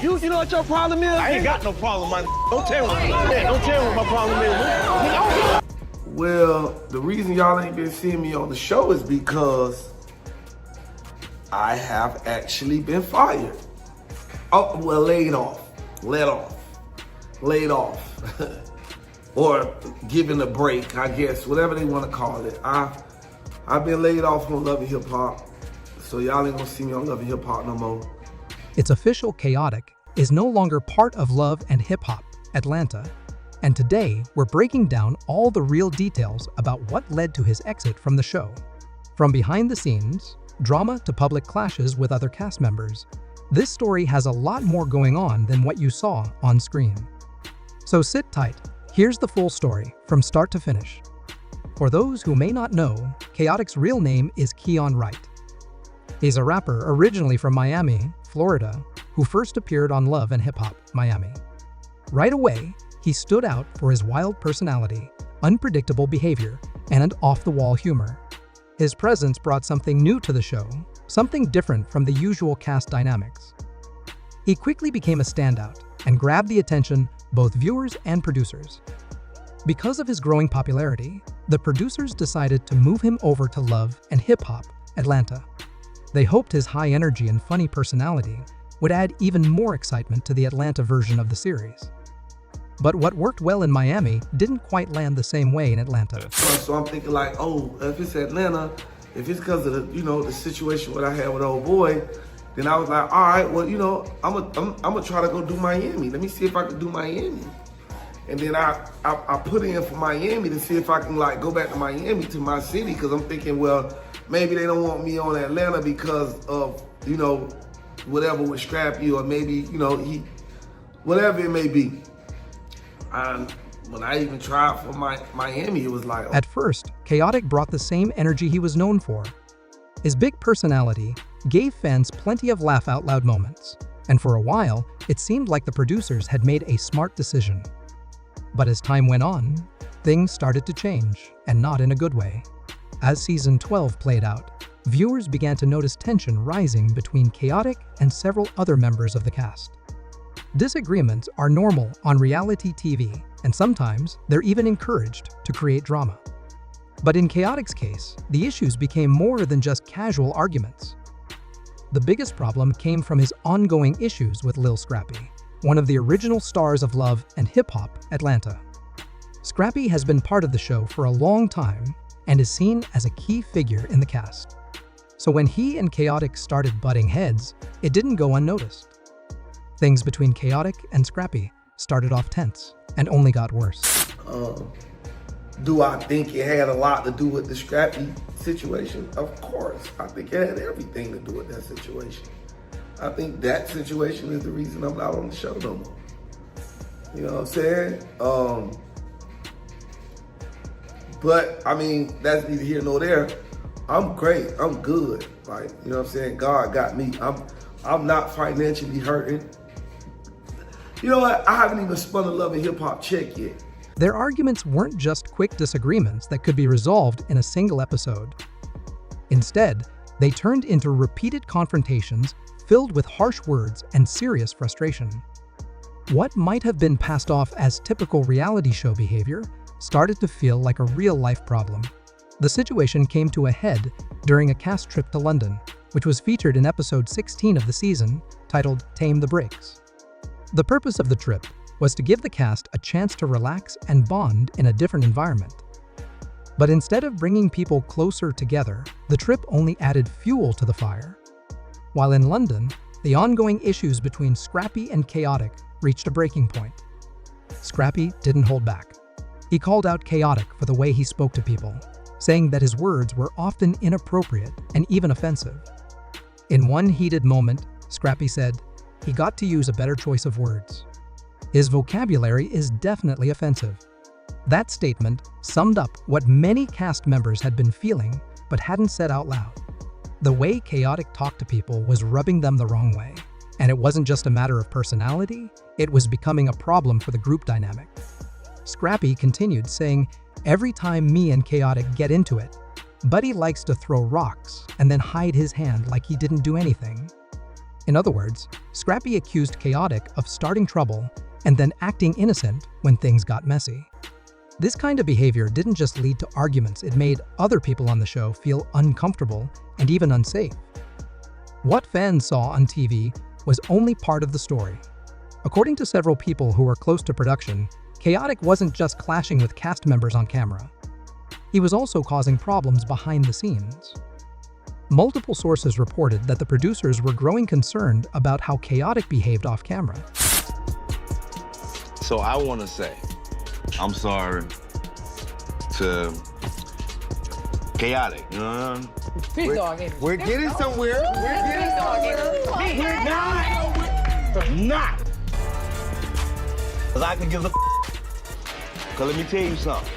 You know what your problem is? I ain't got no problem, man. Don't tell me. Don't tell me what my problem is. Well, the reason y'all ain't been seeing me on the show is because I have actually been fired. Oh, well, laid off, let off, laid off, or given a break, I guess, whatever they want to call it. I've been laid off on Love and Hip Hop, so y'all ain't gonna see me on Love and Hip Hop no more. It's official. Khaotic is no longer part of Love and Hip Hop Atlanta, and today we're breaking down all the real details about what led to his exit from the show. From behind the scenes, drama to public clashes with other cast members, this story has a lot more going on than what you saw on screen. So sit tight, here's the full story from start to finish. For those who may not know, Khaotic's real name is Keon Wright. He's a rapper originally from Miami, Florida, who first appeared on Love and Hip Hop Miami. Right away, he stood out for his wild personality, unpredictable behavior, and off-the-wall humor. His presence brought something new to the show, something different from the usual cast dynamics. He quickly became a standout and grabbed the attention both viewers and producers. Because of his growing popularity, the producers decided to move him over to Love and Hip Hop Atlanta. They hoped his high energy and funny personality would add even more excitement to the Atlanta version of the series. But what worked well in Miami didn't quite land the same way in Atlanta. So I'm thinking like, oh, if it's Atlanta, if it's because of the, the situation what I had with old boy, then I was like, all right, well, I'm gonna try to go do Miami. Let me see if I can do Miami. And then I put in for Miami to see if I can like go back to Miami, to my city, because I'm thinking, well, maybe they don't want me on Atlanta because of, whatever with Scrappy, or maybe, whatever it may be. And when I even tried for Miami, it was like... At first, Khaotic brought the same energy he was known for. His big personality gave fans plenty of laugh-out-loud moments, and for a while, it seemed like the producers had made a smart decision. But as time went on, things started to change, and not in a good way. As season 12 played out, viewers began to notice tension rising between Khaotic and several other members of the cast. Disagreements are normal on reality TV, and sometimes they're even encouraged to create drama. But in Khaotic's case, the issues became more than just casual arguments. The biggest problem came from his ongoing issues with Lil Scrappy, one of the original stars of Love and Hip Hop Atlanta. Scrappy has been part of the show for a long time and is seen as a key figure in the cast. So when he and Khaotic started butting heads, it didn't go unnoticed. Things between Khaotic and Scrappy started off tense and only got worse. Do I think it had a lot to do with the Scrappy situation? Of course. I think it had everything to do with that situation. I think that situation is the reason I'm not on the show no more. You know what I'm saying? But, I mean, that's neither here nor there. I'm great. I'm good. Like, you know what I'm saying? God got me. I'm not financially hurting. You know what? I haven't even spun a Love and Hip Hop check yet. Their arguments weren't just quick disagreements that could be resolved in a single episode. Instead, they turned into repeated confrontations filled with harsh words and serious frustration. What might have been passed off as typical reality show behavior started to feel like a real-life problem. The situation came to a head during a cast trip to London, which was featured in episode 16 of the season, titled Tame the Brakes. The purpose of the trip was to give the cast a chance to relax and bond in a different environment. But instead of bringing people closer together, the trip only added fuel to the fire. While in London, the ongoing issues between Scrappy and Khaotic reached a breaking point. Scrappy didn't hold back. He called out Khaotic for the way he spoke to people, saying that his words were often inappropriate and even offensive. In one heated moment, Scrappy said, he got to use a better choice of words. His vocabulary is definitely offensive. That statement summed up what many cast members had been feeling but hadn't said out loud. The way Khaotic talked to people was rubbing them the wrong way. And it wasn't just a matter of personality, it was becoming a problem for the group dynamic. Scrappy continued, saying, every time me and Khaotic get into it, Buddy likes to throw rocks and then hide his hand like he didn't do anything. In other words, Scrappy accused Khaotic of starting trouble and then acting innocent when things got messy. This kind of behavior didn't just lead to arguments, it made other people on the show feel uncomfortable and even unsafe. What fans saw on TV was only part of the story. According to several people who were close to production, Khaotic wasn't just clashing with cast members on camera. He was also causing problems behind the scenes. Multiple sources reported that the producers were growing concerned about how Khaotic behaved off camera. So I want to say, I'm sorry to Khaotic, you know what I mean? We're getting somewhere. We're not. Because I can give a Because let me tell you something.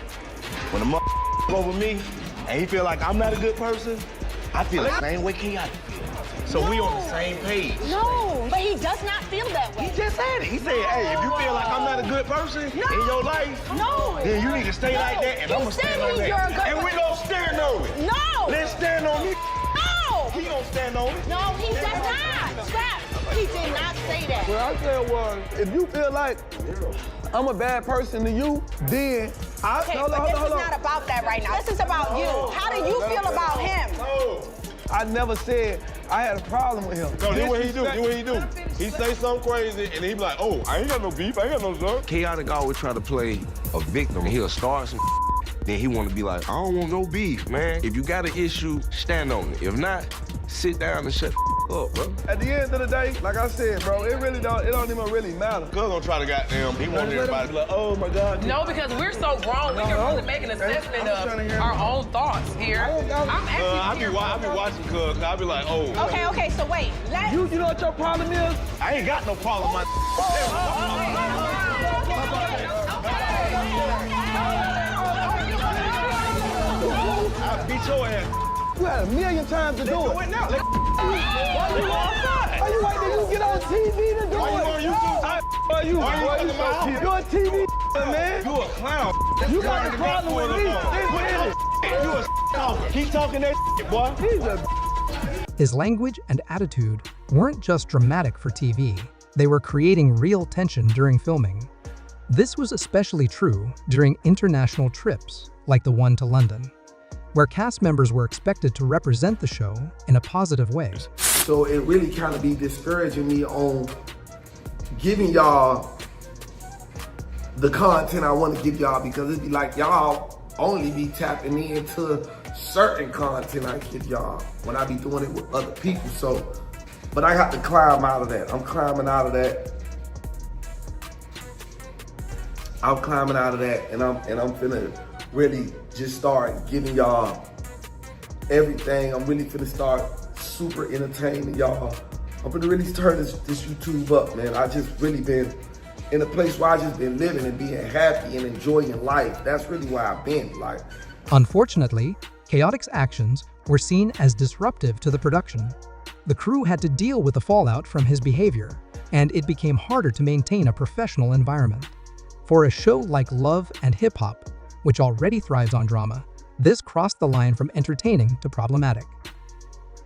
When a over me and he feel like I'm not a good person, I feel the same way Khaotic feel. So we on the same page. No, but he does not feel that way. He just said it. He said, hey, if you feel like I'm not a good person in your life, then you need to stay like that, and I'm gonna stand on that. And we gonna stand on it. No! Let's stand on it. No! He gonna stand on it. No, he does not. Stop. He did not say that. What I said was, if you feel like I'm a bad person to you, then Okay, but this is not about that right now. This is about you. How do you feel about him? I never said I had a problem with him. No, this what he do. This what he do. He say something crazy, and he be like, oh, I ain't got no beef. I ain't got no stuff. Khaotic always try to play a victim, and he'll start some then he want to be like, I don't want no beef, man. If you got an issue, stand on it. If not, sit down and shut up, bro. At the end of the day, like I said, bro, it don't even really matter. Cuz gonna try to goddamn, he want everybody to be like, oh my God. No, because we're so grown, we can really make an assessment of our own thoughts here. I'm actually here. I be watching Cuz, I be like, oh. Okay, so wait. You know what your problem is? I ain't got no problem, my I'll beat your ass. You had a million times to do it. Do it now. Why you wait till you get on TV to do it? Why you on YouTube? Why you You're a TV man. You a clown. You got a problem with me. You a talker. Keep talking that boy. He's a His language and attitude weren't just dramatic for TV, they were creating real tension during filming. This was especially true during international trips, like the one to London, where cast members were expected to represent the show in a positive way. So it really kind of be discouraging me on giving y'all the content I want to give y'all, because it'd be like y'all only be tapping into certain content I give y'all when I be doing it with other people. So, but I got to climb out of that. I'm climbing out of that. I'm climbing out of that, and I'm finna really just start giving y'all everything. I'm really finna start super entertaining y'all. I'm finna really turn this YouTube up, man. I just really been in a place where I just been living and being happy and enjoying life. That's really where I've been, like. Unfortunately, Khaotic's actions were seen as disruptive to the production. The crew had to deal with the fallout from his behavior, and it became harder to maintain a professional environment. For a show like Love and Hip Hop, which already thrives on drama, this crossed the line from entertaining to problematic.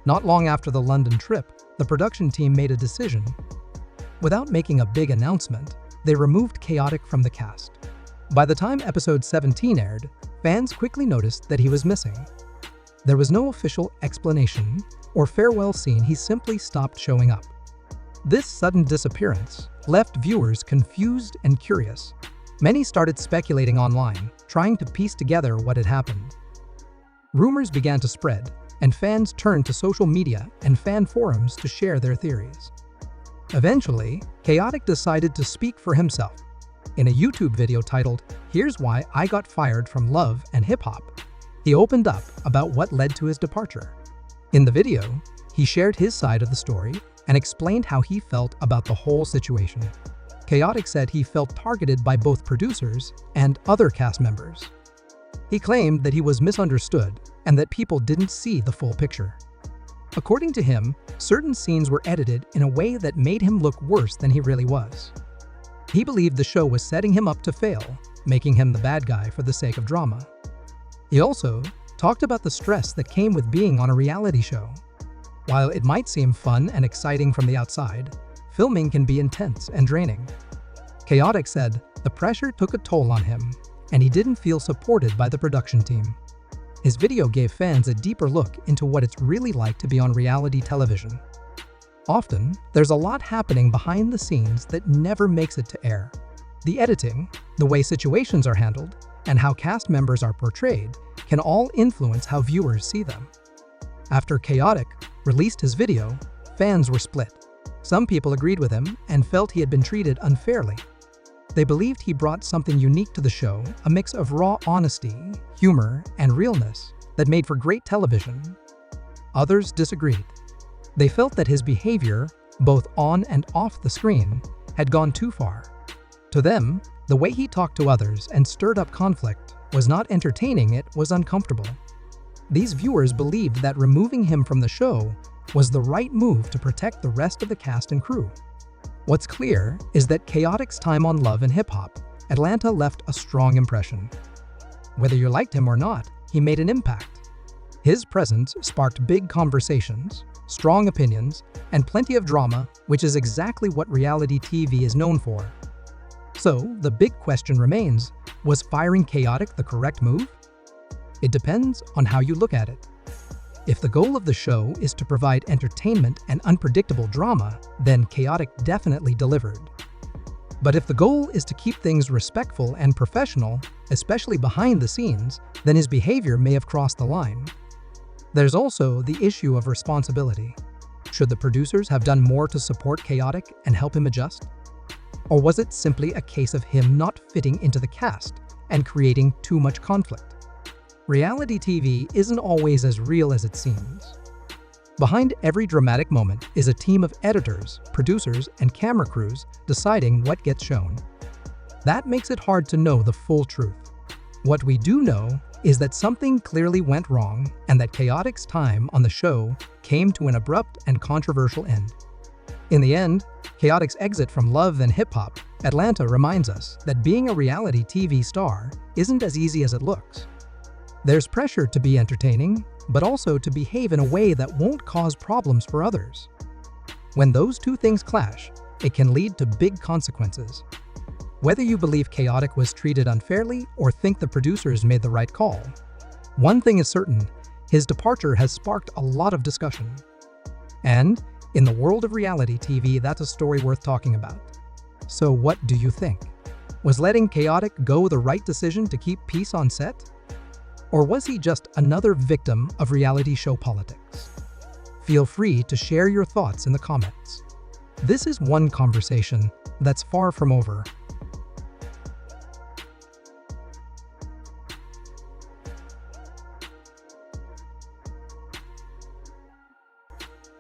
Not long after the London trip, the production team made a decision. Without making a big announcement, they removed Khaotic from the cast. By the time episode 17 aired, fans quickly noticed that he was missing. There was no official explanation or farewell scene, he simply stopped showing up. This sudden disappearance left viewers confused and curious. Many started speculating online, trying to piece together what had happened. Rumors began to spread, and fans turned to social media and fan forums to share their theories. Eventually, Khaotic decided to speak for himself. In a YouTube video titled, "Here's Why I Got Fired from Love and Hip Hop," he opened up about what led to his departure. In the video, he shared his side of the story and explained how he felt about the whole situation. Khaotic said he felt targeted by both producers and other cast members. He claimed that he was misunderstood and that people didn't see the full picture. According to him, certain scenes were edited in a way that made him look worse than he really was. He believed the show was setting him up to fail, making him the bad guy for the sake of drama. He also talked about the stress that came with being on a reality show. While it might seem fun and exciting from the outside, filming can be intense and draining. Khaotic said the pressure took a toll on him, and he didn't feel supported by the production team. His video gave fans a deeper look into what it's really like to be on reality television. Often, there's a lot happening behind the scenes that never makes it to air. The editing, the way situations are handled, and how cast members are portrayed can all influence how viewers see them. After Khaotic released his video, fans were split. Some people agreed with him and felt he had been treated unfairly. They believed he brought something unique to the show, a mix of raw honesty, humor, and realness that made for great television. Others disagreed. They felt that his behavior, both on and off the screen, had gone too far. To them, the way he talked to others and stirred up conflict was not entertaining, it was uncomfortable. These viewers believed that removing him from the show was the right move to protect the rest of the cast and crew. What's clear is that Khaotic's time on Love and Hip Hop Atlanta left a strong impression. Whether you liked him or not, he made an impact. His presence sparked big conversations, strong opinions, and plenty of drama, which is exactly what reality TV is known for. So, the big question remains, was firing Khaotic the correct move? It depends on how you look at it. If the goal of the show is to provide entertainment and unpredictable drama, then Khaotic definitely delivered. But if the goal is to keep things respectful and professional, especially behind the scenes, then his behavior may have crossed the line. There's also the issue of responsibility. Should the producers have done more to support Khaotic and help him adjust? Or was it simply a case of him not fitting into the cast and creating too much conflict? Reality TV isn't always as real as it seems. Behind every dramatic moment is a team of editors, producers, and camera crews deciding what gets shown. That makes it hard to know the full truth. What we do know is that something clearly went wrong and that Khaotic's time on the show came to an abrupt and controversial end. In the end, Khaotic's exit from Love and Hip Hop Atlanta reminds us that being a reality TV star isn't as easy as it looks. There's pressure to be entertaining, but also to behave in a way that won't cause problems for others. When those two things clash, it can lead to big consequences. Whether you believe Khaotic was treated unfairly or think the producers made the right call, one thing is certain, his departure has sparked a lot of discussion. And in the world of reality TV, that's a story worth talking about. So what do you think? Was letting Khaotic go the right decision to keep peace on set? Or was he just another victim of reality show politics? Feel free to share your thoughts in the comments. This is one conversation that's far from over,